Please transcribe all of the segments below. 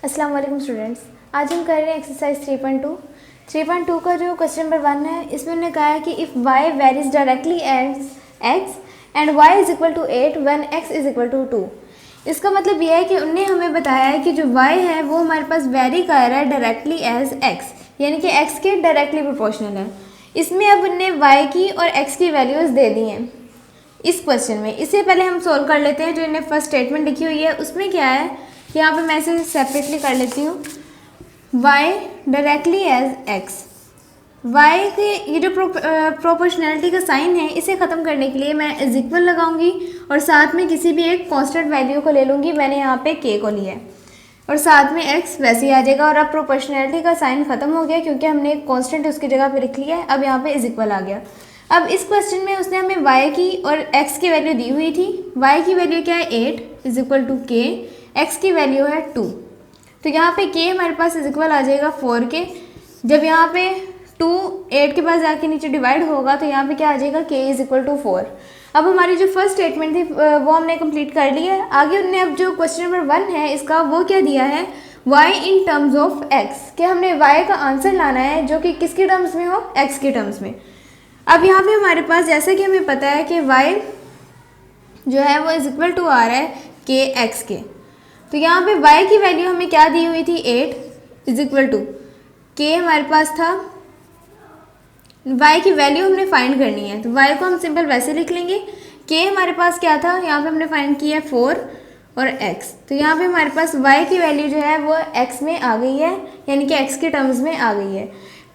अस्सलाम वालेकुम स्टूडेंट्स। आज हम कर रहे हैं एक्सरसाइज 3.2 का जो क्वेश्चन नंबर 1 है, इसमें उन्होंने कहा है कि if y varies directly as x and y is equal to 8 when x is equal to 2। इसका मतलब यह है कि उनने हमें बताया है कि जो y है वो हमारे पास वेरी कर रहा है डायरेक्टली एज x, यानी कि x के डायरेक्टली प्रोपोर्शनल है। इसमें अब उनने y की और x की वैल्यूज़ दे दी हैं इस क्वेश्चन में। इससे पहले हम सोल्व कर लेते हैं जो इन्हें फर्स्ट स्टेटमेंट लिखी हुई है। उसमें क्या है कि यहाँ पे मैं इसे सेपरेटली कर लेती हूँ। y directly as x, y के ये जो प्रोपोर्शनैलिटी का साइन है इसे ख़त्म करने के लिए मैं इज इक्वल लगाऊंगी और साथ में किसी भी एक कांस्टेंट वैल्यू को ले लूँगी। मैंने यहाँ पे k को लिया है और साथ में x वैसे ही आ जाएगा। और अब प्रोपोर्शनैलिटी का साइन ख़त्म हो गया क्योंकि हमने एक कांस्टेंट उसकी जगह पे लिख लिया है। अब यहाँ पे इज इक्वल आ गया। अब इस क्वेश्चन में उसने हमें y की और x की वैल्यू दी हुई थी। y की वैल्यू क्या है 8 is equal to k, x की वैल्यू है 2। तो यहाँ पे k हमारे पास इज इक्वल आ जाएगा 4 के। जब यहाँ पे 2 8 के पास जाके नीचे डिवाइड होगा तो यहाँ पे क्या आ जाएगा k इज इक्वल टू 4। अब हमारी जो फर्स्ट स्टेटमेंट थी वो हमने कंप्लीट कर ली है। आगे उन्होंने अब जो क्वेश्चन नंबर 1 है इसका वो क्या दिया है, y in terms of x, कि हमने y का आंसर लाना है जो कि किसके टर्म्स में हो, x के टर्म्स में। अब यहाँ पे हमारे पास जैसा कि हमें पता है कि y जो है वो इज इक्वल टू आ रहा है के x के। तो यहाँ पे y की वैल्यू हमें क्या दी हुई थी 8 इज इक्वल टू के हमारे पास था। y की वैल्यू हमने फाइंड करनी है तो y को हम सिंपल वैसे लिख लेंगे। k हमारे पास क्या था, यहाँ पे हमने फाइंड किया है 4 और x। तो यहाँ पे हमारे पास y की वैल्यू जो है वो x में आ गई है, यानी कि x के टर्म्स में आ गई है।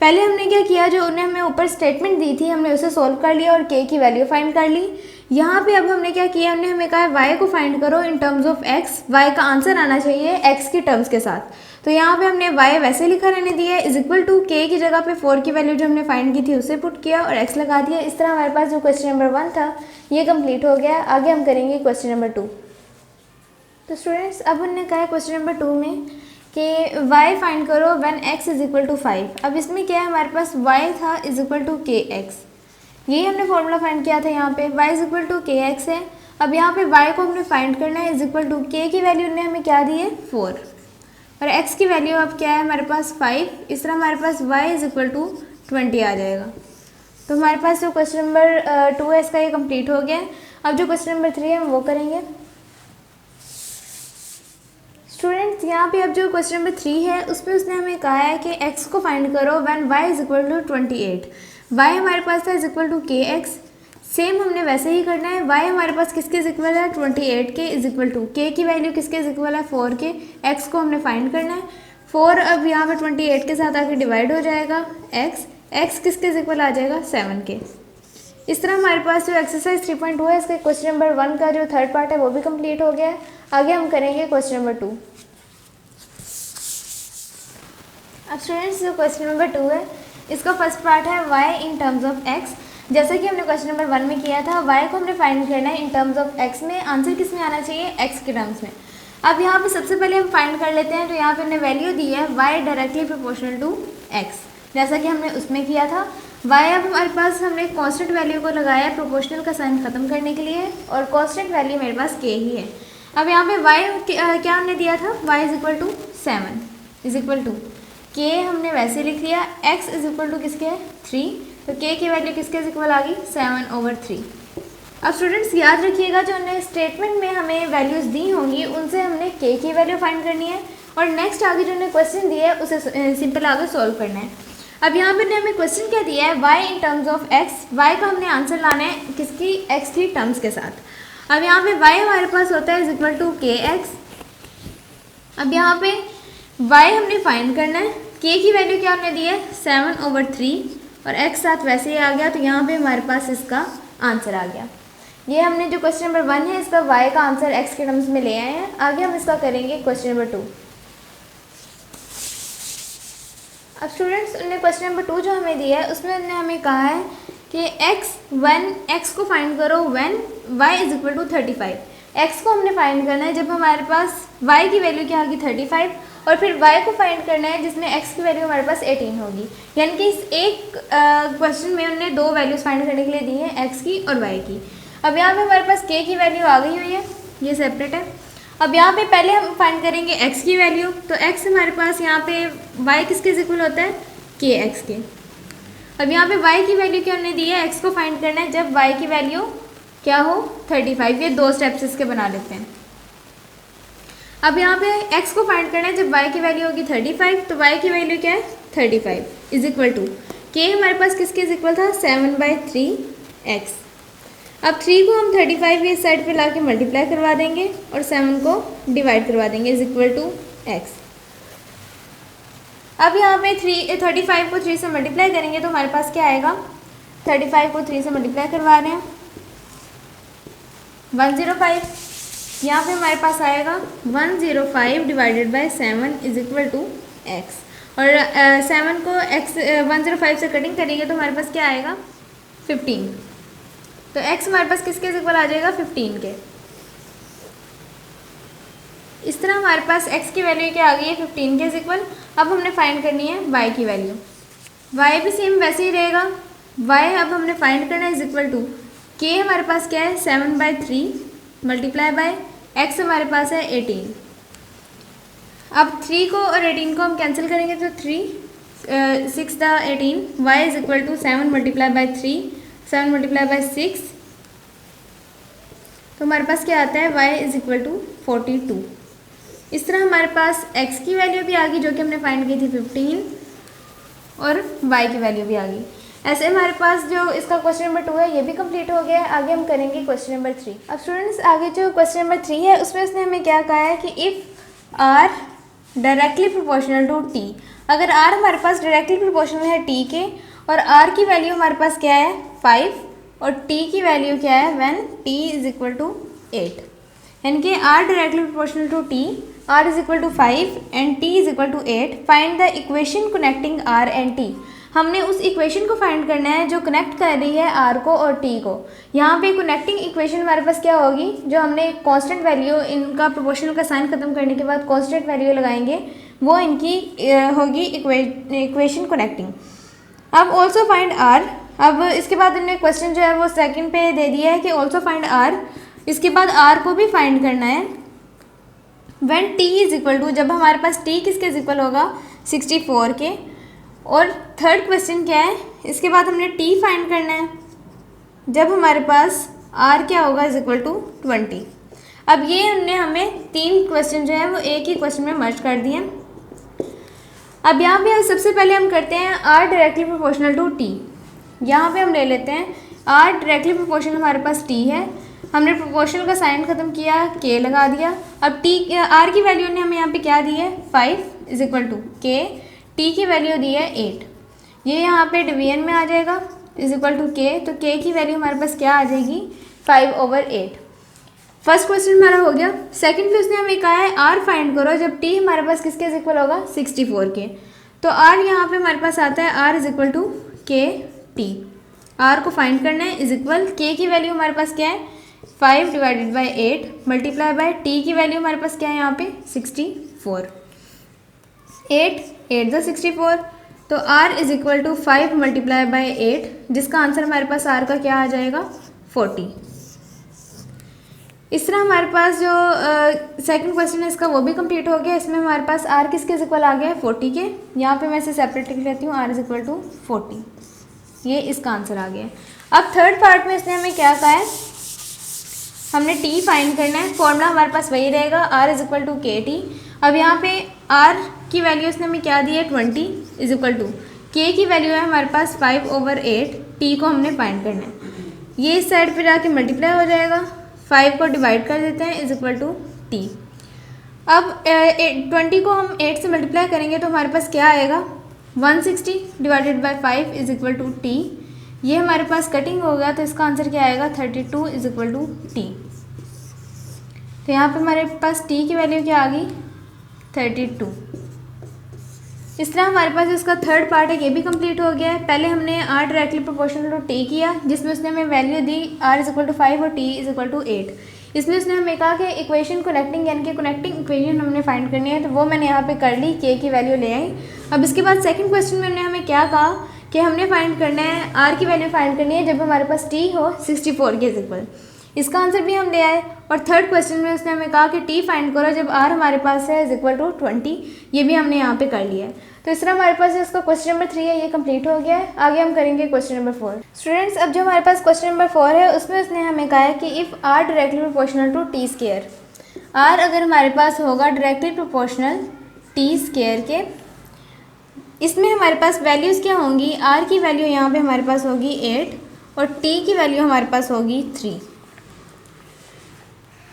पहले हमने क्या किया, जो उन्हें हमें ऊपर स्टेटमेंट दी थी हमने उसे सॉल्व कर लिया और k की वैल्यू फाइंड कर ली। यहाँ पे अब हमने क्या किया, हमने हमें कहा y को फाइंड करो in terms of x, y का आंसर आना चाहिए x की टर्म्स के साथ। तो यहाँ पे हमने y वैसे लिखा रहने दिया है इज इक्वल टू k की जगह पे 4 की वैल्यू जो हमने फाइंड की थी उसे पुट किया और x लगा दिया। इस तरह हमारे पास जो क्वेश्चन नंबर 1 था ये कंप्लीट हो गया। आगे हम करेंगे क्वेश्चन नंबर 2। तो स्टूडेंट्स अब उन्होंने कहा है क्वेश्चन नंबर 2 में कि y फाइंड करो when x is equal to 5। अब इसमें क्या है, हमारे पास y था is equal to k x, यही हमने फॉर्मूला फाइंड किया था। यहाँ पे y is equal to k x है। अब यहाँ पे y को हमने फाइंड करना है इज इक्वल टू k की वैल्यू ने हमें क्या दी है 4 और x की वैल्यू अब क्या है हमारे पास 5। इस तरह हमारे पास y इज इक्वल टू 20 आ जाएगा। तो हमारे पास जो क्वेश्चन नंबर 2 है इसका ये कंप्लीट हो गया। अब जो क्वेश्चन नंबर 3 है हम वो करेंगे। स्टूडेंट्स यहाँ पे अब जो क्वेश्चन नंबर 3 है उसमें उसने हमें कहा है कि x को फाइंड करो when y is equal to 28। y हमारे पास था is equal to k x, same हमने वैसे ही करना है। y हमारे पास किसके इज इक्वल है 28 के इज इक्वल टू k की वैल्यू किसके इज इक्वल है 4 के, x को हमने फाइंड करना है। 4 अब यहाँ पे 28 के साथ आके डिवाइड हो जाएगा, x किसके इज इक्वल आ जाएगा 7 के। इस तरह हमारे पास जो एक्सरसाइज 3.2 है इसके क्वेश्चन नंबर 1 का जो थर्ड पार्ट है वो भी कंप्लीट हो गया है। आगे हम करेंगे क्वेश्चन नंबर 2। अब स्टूडेंट्स जो क्वेश्चन नंबर 2 है इसका फर्स्ट पार्ट है y in terms of x। जैसा कि हमने क्वेश्चन नंबर 1 में किया था, y को हमने फाइंड करना है इन टर्म्स ऑफ x में। आंसर किस में आना चाहिए, x के टर्म्स में। अब यहाँ पे सबसे पहले हम फाइंड कर लेते हैं। तो यहाँ पे हमने वैल्यू दी है y directly proportional to x, जैसा कि हमने उसमें किया था। y अब हमारे पास हमने कॉन्स्टेंट वैल्यू को लगाया है प्रोपोर्शनल का साइन खत्म करने के लिए और कॉन्स्टेंट वैल्यू मेरे पास k ही है। अब यहाँ पे y क्या हमने दिया था, y is equal to 7 is equal to k हमने वैसे लिख लिया, x इज इक्वल टू किसके है 3, तो k की वैल्यू किसके इज इक्वल आ गई 7/3। अब स्टूडेंट्स याद रखिएगा जो हमने स्टेटमेंट में हमें वैल्यूज़ दी होंगी उनसे हमने k की वैल्यू फाइंड करनी है और नेक्स्ट आगे जो हमने क्वेश्चन दिया है उसे सिंपल आगे सॉल्व करना है। अब यहाँ पे हमें क्वेश्चन क्या दिया है, y in terms of x, y का हमने आंसर लाना है किसकी, x की टर्म्स के साथ। अब यहाँ पे y हमारे पास होता है is equal to k x. अब यहाँ पे y हमने फाइंड करना है, k की वैल्यू क्या हमने दी है 7/3 और x साथ वैसे ही आ गया। तो यहाँ पे हमारे पास इसका आंसर आ गया। ये हमने जो क्वेश्चन नंबर 1 है इसका y का आंसर x के टर्म्स में ले आए हैं। आगे हम इसका करेंगे क्वेश्चन नंबर 2। अब स्टूडेंट्स उन्होंने क्वेश्चन नंबर 2 जो हमें दिया है उसमें उन्होंने हमें कहा है कि x को फाइंड करो when y is equal to 35। x को हमने फाइंड करना है जब हमारे पास y की वैल्यू क्या होगी 35 और फिर y को फाइंड करना है जिसमें x की वैल्यू हमारे पास 18 होगी। यानी कि इस एक क्वेश्चन में उन्होंने दो वैल्यूज़ फाइंड करने के लिए दी हैं, x की और y की। अब यहाँ पे हमारे पास k की वैल्यू आ गई हुई है, ये सेपरेट है। अब यहाँ पे पहले हम फाइंड करेंगे x की वैल्यू। तो x हमारे पास यहाँ पे y किसके इक्वल होता है, के x के। अब यहाँ पे y की वैल्यू क्या हमने दी है, x को फाइंड करना है जब y की वैल्यू क्या हो 35। ये 2 स्टेप्स इसके बना लेते हैं। अब यहाँ पे x को फाइंड करना है जब y की वैल्यू होगी 35। तो y की वैल्यू क्या है 35 इज इक्वल टू k हमारे पास किसके इज इक्वल था 7/3x। अब 3 को हम 35 की साइड पे ला के मल्टीप्लाई करवा देंगे और 7 को डिवाइड करवा देंगे इज इक्वल टू x। अब यहाँ पे 35 को 3 से मल्टीप्लाई करेंगे तो हमारे पास क्या आएगा, 35 को 3 से मल्टीप्लाई करवा रहे हैं 105। यहाँ पे हमारे पास आएगा 105 divided by 7 is equal to x। और 7 को x 105 से कटिंग करेंगे तो हमारे पास क्या आएगा 15। तो x हमारे पास किसके इक्वल आ जाएगा 15 के। इस तरह हमारे पास x की वैल्यू क्या आ गई है 15 के इक्वल। अब हमने फाइंड करनी है y की वैल्यू। y भी सेम वैसे ही रहेगा। y अब हमने फाइंड करना है इज इक्वल टू k हमारे पास क्या है 7/3 मल्टीप्लाई बाय x हमारे पास है 18। अब 3 को और 18 को हम कैंसिल करेंगे तो 3 6 द 18 y is equal to 7 multiply by 3 7 multiply by 6। तो हमारे पास क्या आता है y इज इक्वल टू 42। इस तरह हमारे पास x की वैल्यू भी आ गई जो कि हमने फाइंड की थी 15 और y की वैल्यू भी आ गई। ऐसे हमारे पास जो इसका क्वेश्चन नंबर 2 है ये भी कंप्लीट हो गया है। आगे हम करेंगे क्वेश्चन नंबर 3। अब स्टूडेंट्स आगे जो क्वेश्चन नंबर 3 है उसमें उसने हमें क्या कहा है कि if r directly proportional to t, अगर r हमारे पास डायरेक्टली प्रोपोर्शनल है t के और r की वैल्यू हमारे पास क्या है 5 और t की वैल्यू क्या है when t is equal to 8, यानी कि r directly proportional to t, r is equal to 5 and t is equal to 8, find the equation connecting r and t। हमने उस इक्वेशन को फाइंड करना है जो कनेक्ट कर रही है r को और t को। यहाँ पे कनेक्टिंग इक्वेशन हमारे पास क्या होगी, जो हमने कांस्टेंट वैल्यू इनका प्रोपोर्शनल का साइन खत्म करने के बाद कांस्टेंट वैल्यू लगाएंगे वो इनकी होगी इक्वेशन कनेक्टिंग। अब ऑल्सो फाइंड r। अब इसके बाद हमने क्वेश्चन जो है वो सेकंड पे दे दिया है कि ऑल्सो फाइंड r। इसके बाद r को भी फाइंड करना है when t is equal to, जब हमारे पास t किसके इक्वल होगा 64 के। और थर्ड क्वेश्चन क्या है, इसके बाद हमने t फाइंड करना है जब हमारे पास r क्या होगा इज इक्वल टू 20। अब ये उनने हमें 3 क्वेश्चन जो है वो एक ही क्वेश्चन में मर्ज कर दिए। अब यहाँ पे सबसे पहले हम करते हैं r directly proportional to t। यहाँ पे हम ले लेते हैं r डायरेक्टली प्रोपोर्शनल हमारे पास t है, हमने प्रोपोर्शनल का साइन खत्म किया k लगा दिया। अब r की वैल्यू ने हमें यहाँ पे क्या दी है 5 is equal to k, t की वैल्यू दी है 8, ये यहाँ पे डिवीजन में आ जाएगा इज इक्वल टू k। तो k की वैल्यू हमारे पास क्या आ जाएगी 5/8। फर्स्ट क्वेश्चन हमारा हो गया। सेकंड पे उसने हमें कहा है r फाइंड करो जब t हमारे पास किसके इक्वल होगा 64 के। तो r यहाँ पे हमारे पास आता है r is equal to k t। r को फाइंड करना है इज इक्वल k की वैल्यू हमारे पास क्या है 5 divided by 8 multiply by t की वैल्यू हमारे पास क्या है यहाँ पे 64। 8 द 64, तो r is equal to 5 multiply by 8, जिसका आंसर हमारे पास r का क्या आ जाएगा 40। इस तरह हमारे पास जो सेकंड क्वेश्चन है इसका वो भी कंप्लीट हो गया। इसमें हमारे पास r किसके इक्वल आ गया है 40 के। यहाँ पे मैं इसे सेपरेट लिख लेती हूँ, r इज इक्वल टू 40, ये इसका आंसर आ गया। अब थर्ड पार्ट में इसने हमें क्या कहा है, हमने t फाइंड करना है। फॉर्मूला हमारे पास वही रहेगा r इज इक्वल टू के टी। अब यहाँ पे r की वैल्यू इसने हमें क्या दी है 20 इज इक्वल टू k की वैल्यू है हमारे पास 5/8, t को हमने फाइंड करना है। ये इस साइड पे जाके मल्टीप्लाई हो जाएगा, 5 को डिवाइड कर देते हैं इज इक्वल टू t। अब 20 को हम 8 से मल्टीप्लाई करेंगे तो हमारे पास क्या आएगा 160 divided by 5 is equal to t। ये हमारे पास कटिंग हो गया तो इसका आंसर क्या आएगा 32 इज इक्वल टू t। तो यहाँ पे हमारे पास t की वैल्यू क्या आ गई 32। इस तरह हमारे पास इसका थर्ड पार्ट है ये भी कंप्लीट हो गया है। पहले हमने r directly proportional to t किया जिसमें उसने हमें वैल्यू दी r इज इक्वल टू 5 और t इज इक्वल टू 8। इसमें उसने हमें कहा कि इक्वेशन कनेक्टिंग यानी कि कनेक्टिंग इक्वेशन हमने फाइंड करनी है, तो वो मैंने यहाँ पे कर ली, k की वैल्यू ले आई। अब इसके बाद सेकंड क्वेश्चन में उन्होंने हमें क्या कहा कि हमने फाइंड करना है r की वैल्यू फाइंड करनी है जब हमारे पास t हो 64 के इक्वल। इसका आंसर भी हम ले आए। और थर्ड क्वेश्चन में उसने हमें कहा कि टी फाइंड करो जब आर हमारे पास है इज इक्वल टू 20। ये भी हमने यहाँ पे कर लिया है। तो इस तरह हमारे पास इसका क्वेश्चन नंबर 3 है, ये कंप्लीट हो गया है। आगे हम करेंगे क्वेश्चन नंबर 4। स्टूडेंट्स, अब जो हमारे पास क्वेश्चन नंबर 4 है उसमें उसने हमें कहा है कि if r directly proportional to t square, r अगर हमारे पास होगा डायरेक्टली प्रोपोर्शनल टी स्केयर के, इसमें हमारे पास वैल्यूज़ क्या होंगी, आर की वैल्यू यहाँ पे हमारे पास होगी 8 और टी की वैल्यू हमारे पास होगी 3।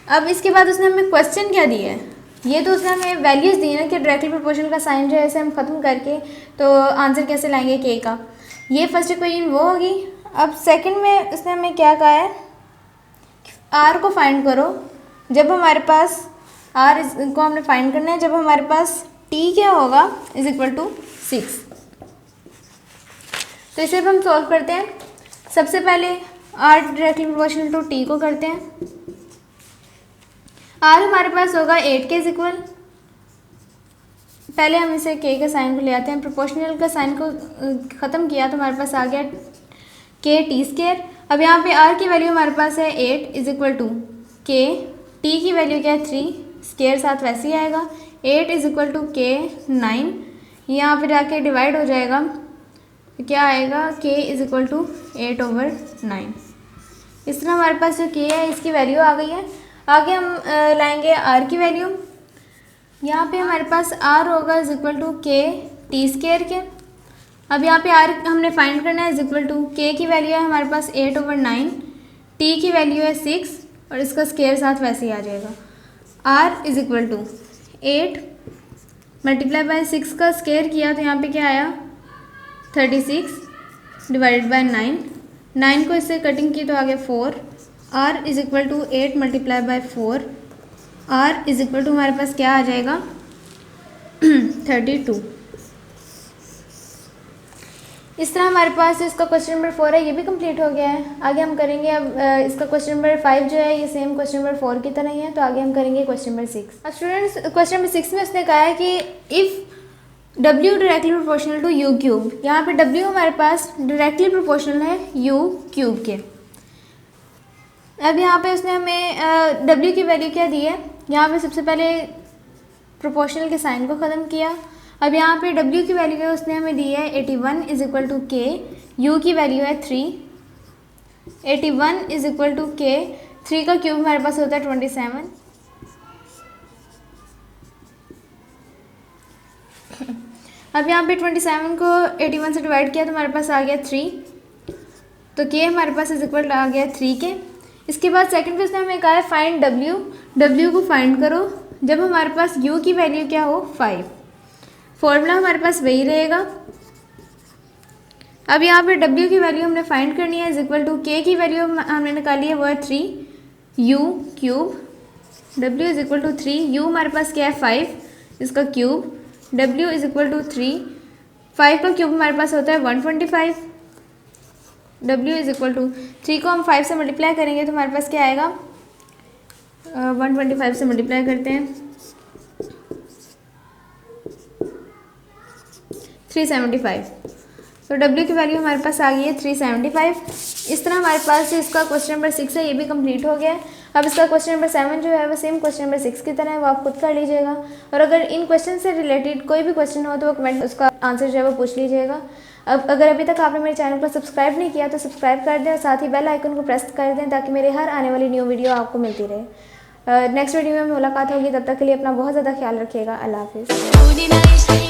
अब इसके बाद उसने हमें क्वेश्चन क्या दिया है, ये तो उसने हमें वैल्यूज़ दी ना कि डायरेक्टली प्रोपोर्शनल का साइन जो है इसे हम ख़त्म करके तो आंसर कैसे लाएंगे के का। ये फर्स्ट इक्वेशन वो होगी। अब सेकंड में उसने हमें क्या कहा है, आर को फाइंड करो जब हमारे पास आर को हमने फाइंड करना है जब हमारे पास टी क्या होगा इज इक्वल टू 6। तो इसे अब हम सॉल्व करते हैं। सबसे पहले r directly proportional to t को करते हैं। आर हमारे पास होगा 8 के इज इक्वल, पहले हम इसे के का साइन को ले आते हैं, प्रोपोर्शनल का साइन को ख़त्म किया तो हमारे पास आ गया के टी स्केयर। अब यहाँ पे आर की वैल्यू हमारे पास है 8 इज इक्वल टू के, टी की वैल्यू क्या है 3, स्केयर साथ वैसे ही आएगा 8 इज इक्वल टू के 9, यहाँ पे जाके डिवाइड हो जाएगा तो क्या आएगा के इज इक्वल टू 8/9। इस तरह हमारे पास जो के है इसकी वैल्यू आ गई है। आगे हम लाएंगे आर की वैल्यू। यहाँ पे हमारे पास आर होगा इज इक्वल टू के टी स्केयर के। अब यहाँ पे आर हमने फाइंड करना है इज इक्वल टू के की वैल्यू है हमारे पास 8/9, टी की वैल्यू है 6 और इसका स्केयर साथ वैसे ही आ जाएगा। R is equal to 8 multiply by 6 का स्केयर किया तो यहाँ पे क्या आया 36 डिवाइडेड बाय 9, 9 को इससे कटिंग की तो आ गया 4। R is equal to 8 multiply by 4, r is equal to हमारे पास क्या आ जाएगा 32। इस तरह हमारे पास इसका क्वेश्चन नंबर 4 है, ये भी कंप्लीट हो गया है। आगे हम करेंगे अब इसका क्वेश्चन नंबर 5 जो है ये सेम क्वेश्चन नंबर 4 की तरह ही है। तो आगे हम करेंगे क्वेश्चन नंबर 6। अब स्टूडेंट्स क्वेश्चन नंबर 6 में उसने कहा है कि if W directly proportional to U cube, यहाँ पे W हमारे पास डायरेक्टली प्रोपोर्शनल है U क्यूब के। अब यहाँ पे उसने हमें W की वैल्यू क्या दी है, यहाँ पे सबसे पहले प्रोपोर्शनल के साइन को ख़त्म किया। अब यहाँ पे W की वैल्यू है उसने हमें दी है 81 इज इक्वल टू के, U की वैल्यू है 3, 81 इज इक्वल टू के, 3 का क्यूब हमारे पास होता है 27। अब यहाँ पे 27 को 81 से डिवाइड किया तो हमारे पास आ गया 3, तो के हमारे पास इज इक्वल आ गया 3 के। इसके बाद सेकंड पे उसने हमें कहा है फाइंड W को फाइंड करो जब हमारे पास U की वैल्यू क्या हो 5। फॉर्मूला हमारे पास वही रहेगा। अब यहाँ पे W की वैल्यू हमने फाइंड करनी है इज इक्वल टू के की वैल्यू हमने निकाली है वो है 3 U cube, W is equal to 3, U हमारे पास क्या है 5 इसका cube, W is equal to 3, 5 का क्यूब हमारे पास होता है 125, W इज इक्वल टू 3 को हम 5 से मल्टीप्लाई करेंगे तो हमारे पास क्या आएगा 125 से मल्टीप्लाई करते हैं 375, तो W की वैल्यू हमारे पास आ गई है 375। इस तरह हमारे पास इसका क्वेश्चन नंबर 6 है, ये भी कंप्लीट हो गया है। अब इसका क्वेश्चन नंबर 7 जो है वो सेम क्वेश्चन नंबर 6 की तरह है, वो आप खुद कर लीजिएगा। और अगर इन क्वेश्चन से रिलेटेड कोई भी क्वेश्चन हो तो वो कमेंट उसका आंसर जो है वो पूछ लीजिएगा। अब अगर अभी तक आपने मेरे चैनल को सब्सक्राइब नहीं किया तो सब्सक्राइब कर दें और साथ ही बेल आइकन को प्रेस कर दें ताकि मेरे हर आने वाली न्यू वीडियो आपको मिलती रहे। नेक्स्ट वीडियो में मुलाकात होगी, तब तक के लिए अपना बहुत ज़्यादा ख्याल रखिएगा। अल्लाह हाफिज़।